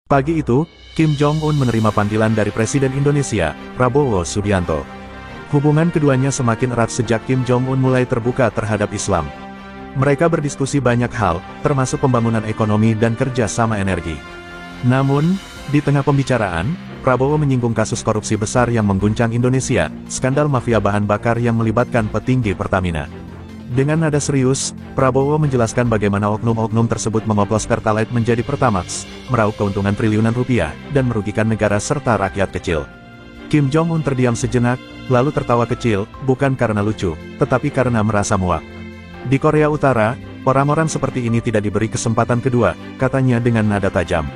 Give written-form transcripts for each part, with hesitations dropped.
Pagi itu, Kim Jong-un menerima panggilan dari Presiden Indonesia, Prabowo Subianto. Hubungan keduanya semakin erat sejak Kim Jong-un mulai terbuka terhadap Islam. Mereka berdiskusi banyak hal, termasuk pembangunan ekonomi dan kerja sama energi. Namun, di tengah pembicaraan, Prabowo menyinggung kasus korupsi besar yang mengguncang Indonesia, skandal mafia bahan bakar yang melibatkan petinggi Pertamina. Dengan nada serius, Prabowo menjelaskan bagaimana oknum-oknum tersebut mengoplos Pertalite menjadi Pertamax, meraup keuntungan triliunan rupiah, dan merugikan negara serta rakyat kecil. Kim Jong-un terdiam sejenak, lalu tertawa kecil, bukan karena lucu, tetapi karena merasa muak. Di Korea Utara, orang-orang seperti ini tidak diberi kesempatan kedua, katanya dengan nada tajam.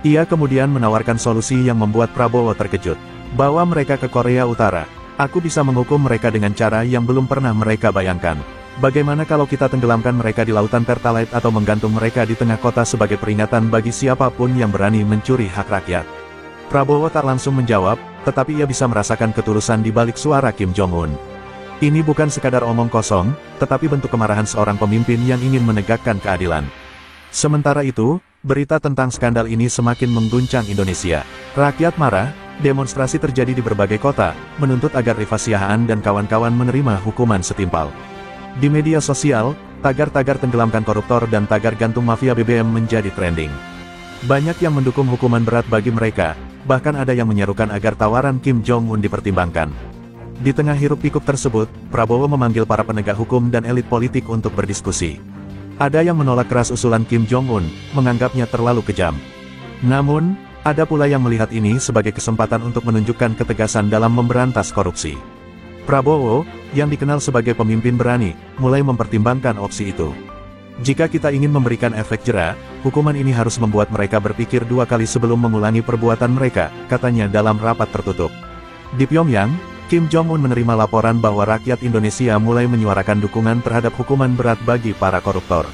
Ia kemudian menawarkan solusi yang membuat Prabowo terkejut. Bawa mereka ke Korea Utara. Aku bisa menghukum mereka dengan cara yang belum pernah mereka bayangkan. Bagaimana kalau kita tenggelamkan mereka di lautan Pertalite atau menggantung mereka di tengah kota sebagai peringatan bagi siapapun yang berani mencuri hak rakyat? Prabowo tak langsung menjawab, tetapi ia bisa merasakan ketulusan di balik suara Kim Jong-un. Ini bukan sekadar omong kosong, tetapi bentuk kemarahan seorang pemimpin yang ingin menegakkan keadilan. Sementara itu, berita tentang skandal ini semakin mengguncang Indonesia. Rakyat marah, demonstrasi terjadi di berbagai kota, menuntut agar Rifa Siahaan dan kawan-kawan menerima hukuman setimpal. Di media sosial, tagar-tagar tenggelamkan koruptor dan tagar gantung mafia BBM menjadi trending. Banyak yang mendukung hukuman berat bagi mereka, bahkan ada yang menyerukan agar tawaran Kim Jong-un dipertimbangkan. Di tengah hiruk-pikuk tersebut, Prabowo memanggil para penegak hukum dan elit politik untuk berdiskusi. Ada yang menolak keras usulan Kim Jong-un, menganggapnya terlalu kejam. Namun, ada pula yang melihat ini sebagai kesempatan untuk menunjukkan ketegasan dalam memberantas korupsi. Prabowo, yang dikenal sebagai pemimpin berani, mulai mempertimbangkan opsi itu. Jika kita ingin memberikan efek jera, hukuman ini harus membuat mereka berpikir dua kali sebelum mengulangi perbuatan mereka, katanya dalam rapat tertutup. Di Pyongyang, Kim Jong-un menerima laporan bahwa rakyat Indonesia mulai menyuarakan dukungan terhadap hukuman berat bagi para koruptor.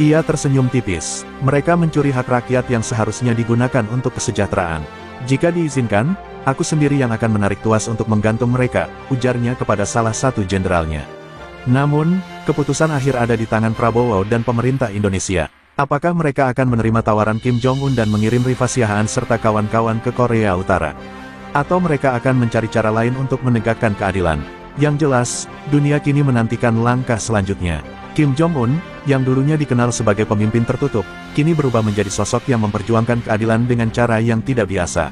Ia tersenyum tipis. Mereka mencuri hak rakyat yang seharusnya digunakan untuk kesejahteraan. Jika diizinkan, aku sendiri yang akan menarik tuas untuk menggantung mereka, ujarnya kepada salah satu jenderalnya. Namun, keputusan akhir ada di tangan Prabowo dan pemerintah Indonesia. Apakah mereka akan menerima tawaran Kim Jong-un dan mengirim Rifa Siahaan serta kawan-kawan ke Korea Utara? Atau mereka akan mencari cara lain untuk menegakkan keadilan? Yang jelas, dunia kini menantikan langkah selanjutnya. Kim Jong-un, yang dulunya dikenal sebagai pemimpin tertutup, kini berubah menjadi sosok yang memperjuangkan keadilan dengan cara yang tidak biasa.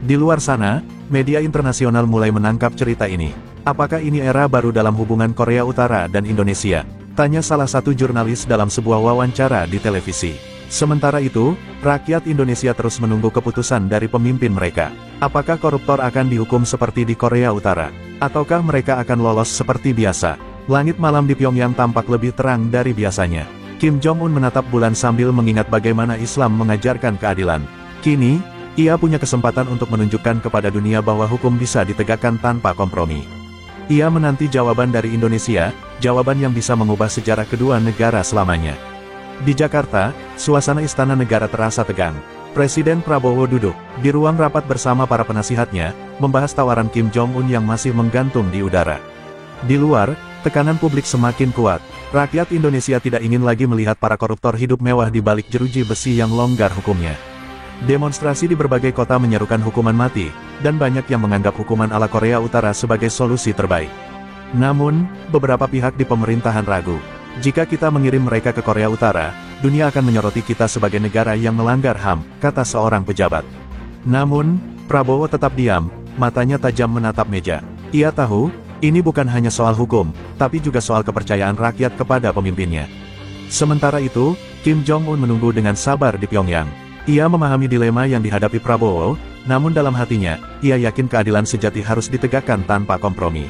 Di luar sana, media internasional mulai menangkap cerita ini. Apakah ini era baru dalam hubungan Korea Utara dan Indonesia? Tanya salah satu jurnalis dalam sebuah wawancara di televisi. Sementara itu, rakyat Indonesia terus menunggu keputusan dari pemimpin mereka. Apakah koruptor akan dihukum seperti di Korea Utara? Ataukah mereka akan lolos seperti biasa? Langit malam di Pyongyang tampak lebih terang dari biasanya. Kim Jong-un menatap bulan sambil mengingat bagaimana Islam mengajarkan keadilan. Kini, ia punya kesempatan untuk menunjukkan kepada dunia bahwa hukum bisa ditegakkan tanpa kompromi. Ia menanti jawaban dari Indonesia, jawaban yang bisa mengubah sejarah kedua negara selamanya. Di Jakarta, suasana Istana Negara terasa tegang. Presiden Prabowo duduk di ruang rapat bersama para penasihatnya, membahas tawaran Kim Jong-un yang masih menggantung di udara. Di luar, tekanan publik semakin kuat. Rakyat Indonesia tidak ingin lagi melihat para koruptor hidup mewah di balik jeruji besi yang longgar hukumnya. Demonstrasi di berbagai kota menyerukan hukuman mati, dan banyak yang menganggap hukuman ala Korea Utara sebagai solusi terbaik. Namun, beberapa pihak di pemerintahan ragu. Jika kita mengirim mereka ke Korea Utara, dunia akan menyoroti kita sebagai negara yang melanggar HAM, kata seorang pejabat. Namun, Prabowo tetap diam, matanya tajam menatap meja. Ia tahu, ini bukan hanya soal hukum, tapi juga soal kepercayaan rakyat kepada pemimpinnya. Sementara itu, Kim Jong-un menunggu dengan sabar di Pyongyang. Ia memahami dilema yang dihadapi Prabowo, namun dalam hatinya, ia yakin keadilan sejati harus ditegakkan tanpa kompromi.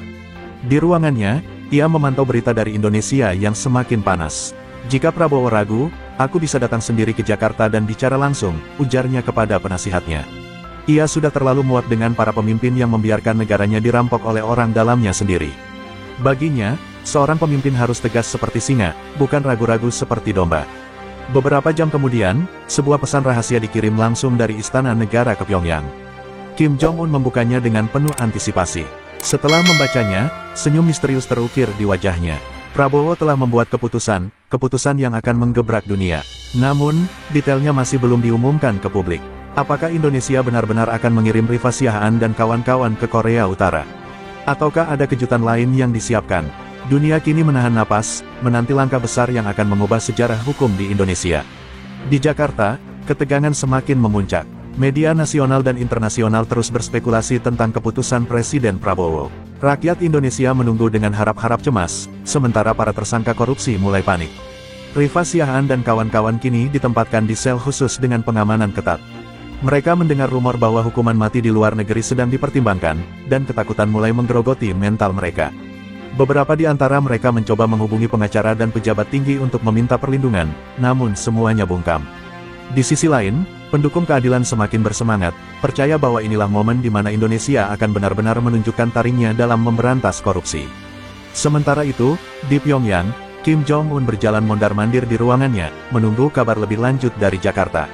Di ruangannya, ia memantau berita dari Indonesia yang semakin panas. Jika Prabowo ragu, aku bisa datang sendiri ke Jakarta dan bicara langsung, ujarnya kepada penasihatnya. Ia sudah terlalu muak dengan para pemimpin yang membiarkan negaranya dirampok oleh orang dalamnya sendiri. Baginya, seorang pemimpin harus tegas seperti singa, bukan ragu-ragu seperti domba. Beberapa jam kemudian, sebuah pesan rahasia dikirim langsung dari Istana Negara ke Pyongyang. Kim Jong-un membukanya dengan penuh antisipasi. Setelah membacanya, senyum misterius terukir di wajahnya. Prabowo telah membuat keputusan yang akan menggebrak dunia. Namun, detailnya masih belum diumumkan ke publik. Apakah Indonesia benar-benar akan mengirim Rifa Siahaan dan kawan-kawan ke Korea Utara? Ataukah ada kejutan lain yang disiapkan? Dunia kini menahan napas, menanti langkah besar yang akan mengubah sejarah hukum di Indonesia. Di Jakarta, ketegangan semakin memuncak. Media nasional dan internasional terus berspekulasi tentang keputusan Presiden Prabowo. Rakyat Indonesia menunggu dengan harap-harap cemas, sementara para tersangka korupsi mulai panik. Rifa Siahaan dan kawan-kawan kini ditempatkan di sel khusus dengan pengamanan ketat. Mereka mendengar rumor bahwa hukuman mati di luar negeri sedang dipertimbangkan, dan ketakutan mulai menggerogoti mental mereka. Beberapa di antara mereka mencoba menghubungi pengacara dan pejabat tinggi untuk meminta perlindungan, namun semuanya bungkam. Di sisi lain, pendukung keadilan semakin bersemangat, percaya bahwa inilah momen di mana Indonesia akan benar-benar menunjukkan taringnya dalam memberantas korupsi. Sementara itu, di Pyongyang, Kim Jong-un berjalan mondar-mandir di ruangannya, menunggu kabar lebih lanjut dari Jakarta.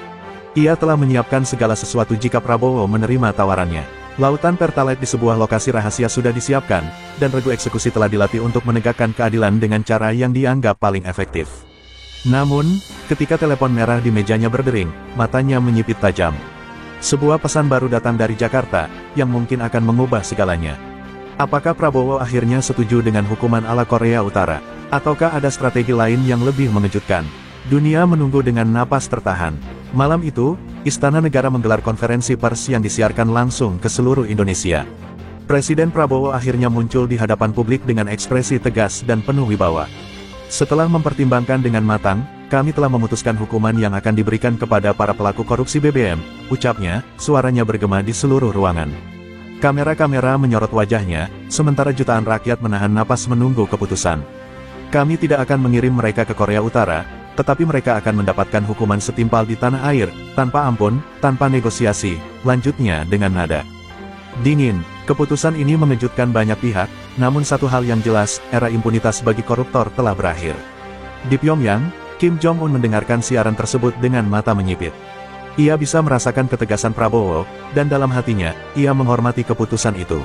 Ia telah menyiapkan segala sesuatu jika Prabowo menerima tawarannya. Lautan Pertalite di sebuah lokasi rahasia sudah disiapkan, dan regu eksekusi telah dilatih untuk menegakkan keadilan dengan cara yang dianggap paling efektif. Namun, ketika telepon merah di mejanya berdering, matanya menyipit tajam. Sebuah pesan baru datang dari Jakarta, yang mungkin akan mengubah segalanya. Apakah Prabowo akhirnya setuju dengan hukuman ala Korea Utara? Ataukah ada strategi lain yang lebih mengejutkan? Dunia menunggu dengan napas tertahan. Malam itu, Istana Negara menggelar konferensi pers yang disiarkan langsung ke seluruh Indonesia. Presiden Prabowo akhirnya muncul di hadapan publik dengan ekspresi tegas dan penuh wibawa. Setelah mempertimbangkan dengan matang, kami telah memutuskan hukuman yang akan diberikan kepada para pelaku korupsi BBM, ucapnya, suaranya bergema di seluruh ruangan. Kamera-kamera menyorot wajahnya, sementara jutaan rakyat menahan napas menunggu keputusan. Kami tidak akan mengirim mereka ke Korea Utara, tetapi mereka akan mendapatkan hukuman setimpal di tanah air, tanpa ampun, tanpa negosiasi, lanjutnya dengan nada dingin. Keputusan ini mengejutkan banyak pihak, namun satu hal yang jelas, era impunitas bagi koruptor telah berakhir. Di Pyongyang, Kim Jong-un mendengarkan siaran tersebut dengan mata menyipit. Ia bisa merasakan ketegasan Prabowo, dan dalam hatinya, ia menghormati keputusan itu.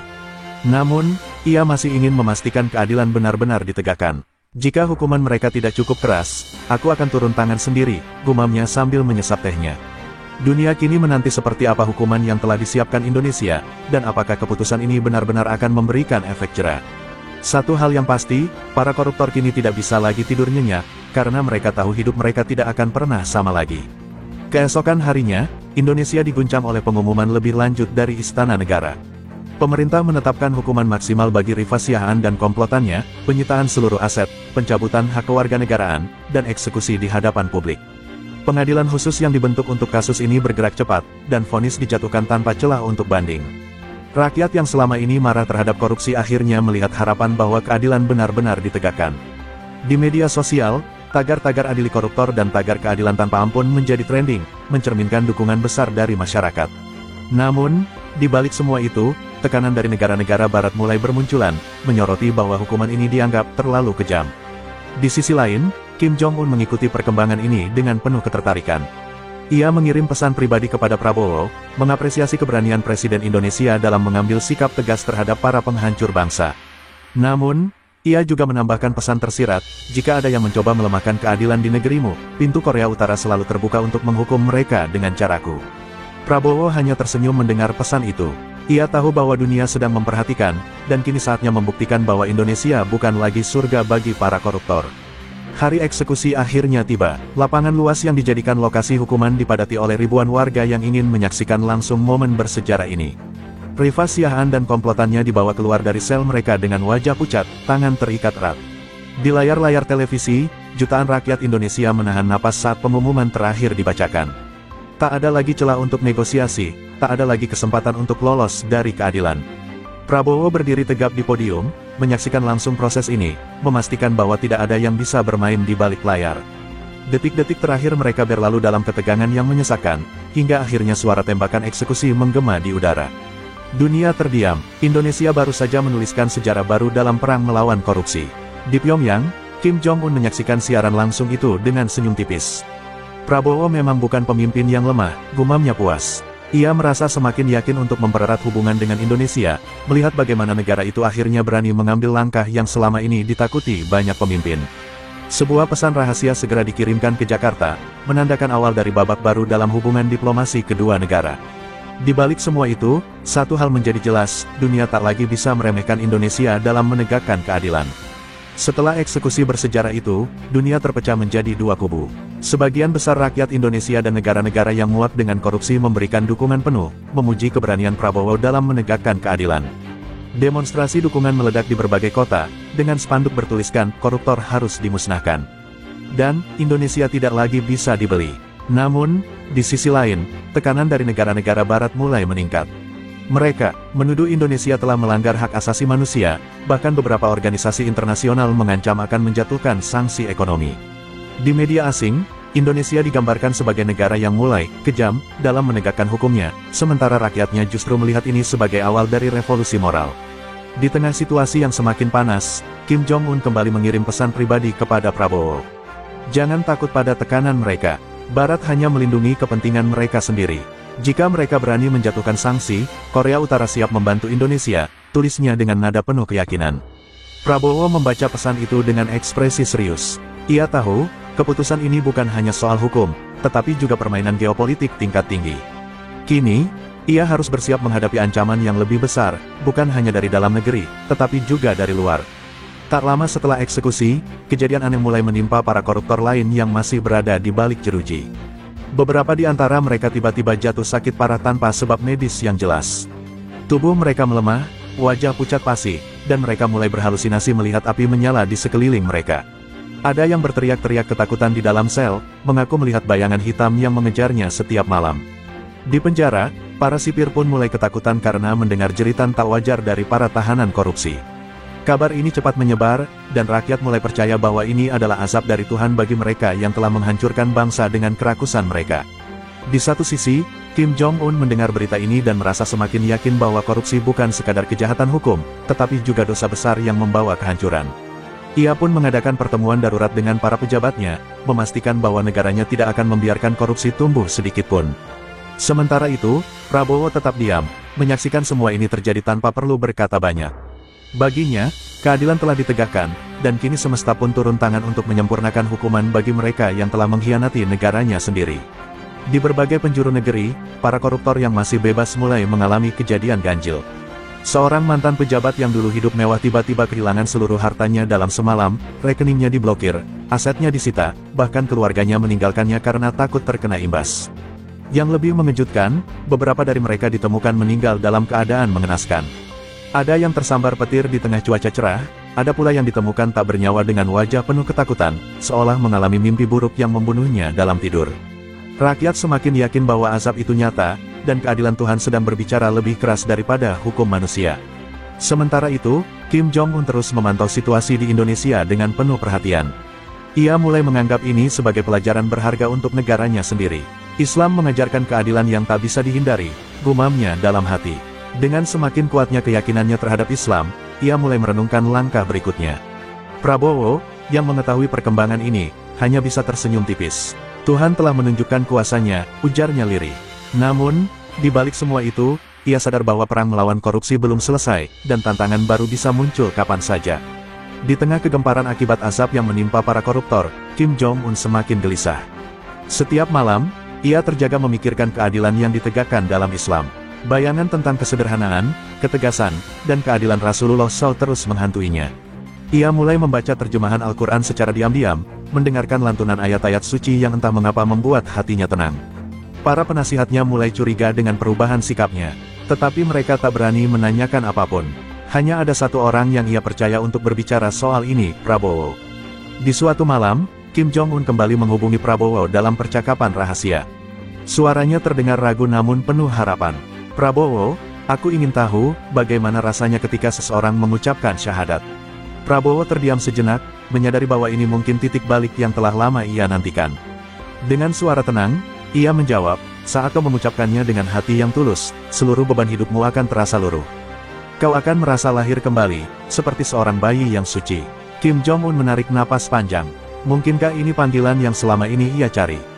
Namun, ia masih ingin memastikan keadilan benar-benar ditegakkan. Jika hukuman mereka tidak cukup keras, aku akan turun tangan sendiri, gumamnya sambil menyesap tehnya. Dunia kini menanti seperti apa hukuman yang telah disiapkan Indonesia, dan apakah keputusan ini benar-benar akan memberikan efek jera. Satu hal yang pasti, para koruptor kini tidak bisa lagi tidur nyenyak, karena mereka tahu hidup mereka tidak akan pernah sama lagi. Keesokan harinya, Indonesia diguncang oleh pengumuman lebih lanjut dari Istana Negara. Pemerintah menetapkan hukuman maksimal bagi Rifa Siahaan dan komplotannya, penyitaan seluruh aset, pencabutan hak kewarganegaraan, dan eksekusi di hadapan publik. Pengadilan khusus yang dibentuk untuk kasus ini bergerak cepat, dan vonis dijatuhkan tanpa celah untuk banding. Rakyat yang selama ini marah terhadap korupsi akhirnya melihat harapan bahwa keadilan benar-benar ditegakkan. Di media sosial, tagar-tagar adili koruptor dan tagar keadilan tanpa ampun menjadi trending, mencerminkan dukungan besar dari masyarakat. Namun, di balik semua itu, tekanan dari negara-negara barat mulai bermunculan, menyoroti bahwa hukuman ini dianggap terlalu kejam. Di sisi lain, Kim Jong-un mengikuti perkembangan ini dengan penuh ketertarikan. Ia mengirim pesan pribadi kepada Prabowo, mengapresiasi keberanian Presiden Indonesia dalam mengambil sikap tegas terhadap para penghancur bangsa. Namun, ia juga menambahkan pesan tersirat, jika ada yang mencoba melemahkan keadilan di negerimu, pintu Korea Utara selalu terbuka untuk menghukum mereka dengan caraku. Prabowo hanya tersenyum mendengar pesan itu. Ia tahu bahwa dunia sedang memperhatikan, dan kini saatnya membuktikan bahwa Indonesia bukan lagi surga bagi para koruptor. Hari eksekusi akhirnya tiba. Lapangan luas yang dijadikan lokasi hukuman dipadati oleh ribuan warga yang ingin menyaksikan langsung momen bersejarah ini. Rifa Siahaan dan komplotannya dibawa keluar dari sel mereka dengan wajah pucat, tangan terikat erat. Di layar-layar televisi, jutaan rakyat Indonesia menahan napas saat pengumuman terakhir dibacakan. Tak ada lagi celah untuk negosiasi, tak ada lagi kesempatan untuk lolos dari keadilan. Prabowo berdiri tegap di podium, menyaksikan langsung proses ini, memastikan bahwa tidak ada yang bisa bermain di balik layar. Detik-detik terakhir mereka berlalu dalam ketegangan yang menyesakan, hingga akhirnya suara tembakan eksekusi menggema di udara. Dunia terdiam, Indonesia baru saja menuliskan sejarah baru dalam perang melawan korupsi. Di Pyongyang, Kim Jong-un menyaksikan siaran langsung itu dengan senyum tipis. Prabowo memang bukan pemimpin yang lemah, gumamnya puas. Ia merasa semakin yakin untuk mempererat hubungan dengan Indonesia, melihat bagaimana negara itu akhirnya berani mengambil langkah yang selama ini ditakuti banyak pemimpin. Sebuah pesan rahasia segera dikirimkan ke Jakarta, menandakan awal dari babak baru dalam hubungan diplomasi kedua negara. Di balik semua itu, satu hal menjadi jelas, dunia tak lagi bisa meremehkan Indonesia dalam menegakkan keadilan. Setelah eksekusi bersejarah itu, dunia terpecah menjadi dua kubu. Sebagian besar rakyat Indonesia dan negara-negara yang muak dengan korupsi memberikan dukungan penuh, memuji keberanian Prabowo dalam menegakkan keadilan. Demonstrasi dukungan meledak di berbagai kota, dengan spanduk bertuliskan, koruptor harus dimusnahkan. Dan, Indonesia tidak lagi bisa dibeli. Namun, di sisi lain, tekanan dari negara-negara barat mulai meningkat. Mereka menuduh Indonesia telah melanggar hak asasi manusia, bahkan beberapa organisasi internasional mengancam akan menjatuhkan sanksi ekonomi. Di media asing, Indonesia digambarkan sebagai negara yang mulai kejam dalam menegakkan hukumnya, sementara rakyatnya justru melihat ini sebagai awal dari revolusi moral. Di tengah situasi yang semakin panas, Kim Jong-un kembali mengirim pesan pribadi kepada Prabowo. Jangan takut pada tekanan mereka. Barat hanya melindungi kepentingan mereka sendiri. Jika mereka berani menjatuhkan sanksi, Korea Utara siap membantu Indonesia, tulisnya dengan nada penuh keyakinan. Prabowo membaca pesan itu dengan ekspresi serius. Ia tahu, keputusan ini bukan hanya soal hukum, tetapi juga permainan geopolitik tingkat tinggi. Kini, ia harus bersiap menghadapi ancaman yang lebih besar, bukan hanya dari dalam negeri, tetapi juga dari luar. Tak lama setelah eksekusi, kejadian aneh mulai menimpa para koruptor lain yang masih berada di balik jeruji. Beberapa di antara mereka tiba-tiba jatuh sakit parah tanpa sebab medis yang jelas. Tubuh mereka melemah, wajah pucat pasi, dan mereka mulai berhalusinasi melihat api menyala di sekeliling mereka. Ada yang berteriak-teriak ketakutan di dalam sel, mengaku melihat bayangan hitam yang mengejarnya setiap malam. Di penjara, para sipir pun mulai ketakutan karena mendengar jeritan tak wajar dari para tahanan korupsi. Kabar ini cepat menyebar, dan rakyat mulai percaya bahwa ini adalah azab dari Tuhan bagi mereka yang telah menghancurkan bangsa dengan kerakusan mereka. Di satu sisi, Kim Jong-un mendengar berita ini dan merasa semakin yakin bahwa korupsi bukan sekadar kejahatan hukum, tetapi juga dosa besar yang membawa kehancuran. Ia pun mengadakan pertemuan darurat dengan para pejabatnya, memastikan bahwa negaranya tidak akan membiarkan korupsi tumbuh sedikitpun. Sementara itu, Prabowo tetap diam, menyaksikan semua ini terjadi tanpa perlu berkata banyak. Baginya, keadilan telah ditegakkan, dan kini semesta pun turun tangan untuk menyempurnakan hukuman bagi mereka yang telah mengkhianati negaranya sendiri. Di berbagai penjuru negeri, para koruptor yang masih bebas mulai mengalami kejadian ganjil. Seorang mantan pejabat yang dulu hidup mewah tiba-tiba kehilangan seluruh hartanya dalam semalam, rekeningnya diblokir, asetnya disita, bahkan keluarganya meninggalkannya karena takut terkena imbas. Yang lebih mengejutkan, beberapa dari mereka ditemukan meninggal dalam keadaan mengenaskan. Ada yang tersambar petir di tengah cuaca cerah, ada pula yang ditemukan tak bernyawa dengan wajah penuh ketakutan, seolah mengalami mimpi buruk yang membunuhnya dalam tidur. Rakyat semakin yakin bahwa azab itu nyata, dan keadilan Tuhan sedang berbicara lebih keras daripada hukum manusia. Sementara itu, Kim Jong-un terus memantau situasi di Indonesia dengan penuh perhatian. Ia mulai menganggap ini sebagai pelajaran berharga untuk negaranya sendiri. Islam mengajarkan keadilan yang tak bisa dihindari, gumamnya dalam hati. Dengan semakin kuatnya keyakinannya terhadap Islam, ia mulai merenungkan langkah berikutnya. Prabowo, yang mengetahui perkembangan ini, hanya bisa tersenyum tipis. Tuhan telah menunjukkan kuasanya, ujarnya lirih. Namun, di balik semua itu, ia sadar bahwa perang melawan korupsi belum selesai, dan tantangan baru bisa muncul kapan saja. Di tengah kegemparan akibat azab yang menimpa para koruptor, Kim Jong-un semakin gelisah. Setiap malam, ia terjaga memikirkan keadilan yang ditegakkan dalam Islam. Bayangan tentang kesederhanaan, ketegasan, dan keadilan Rasulullah SAW terus menghantuinya. Ia mulai membaca terjemahan Al-Quran secara diam-diam, mendengarkan lantunan ayat-ayat suci yang entah mengapa membuat hatinya tenang. Para penasihatnya mulai curiga dengan perubahan sikapnya, tetapi mereka tak berani menanyakan apapun. Hanya ada satu orang yang ia percaya untuk berbicara soal ini, Prabowo. Di suatu malam, Kim Jong-un kembali menghubungi Prabowo dalam percakapan rahasia. Suaranya terdengar ragu namun penuh harapan. Prabowo, aku ingin tahu, bagaimana rasanya ketika seseorang mengucapkan syahadat. Prabowo terdiam sejenak, menyadari bahwa ini mungkin titik balik yang telah lama ia nantikan. Dengan suara tenang, ia menjawab, saat kau mengucapkannya dengan hati yang tulus, seluruh beban hidupmu akan terasa luruh. Kau akan merasa lahir kembali, seperti seorang bayi yang suci. Kim Jong-un menarik napas panjang. Mungkinkah ini panggilan yang selama ini ia cari?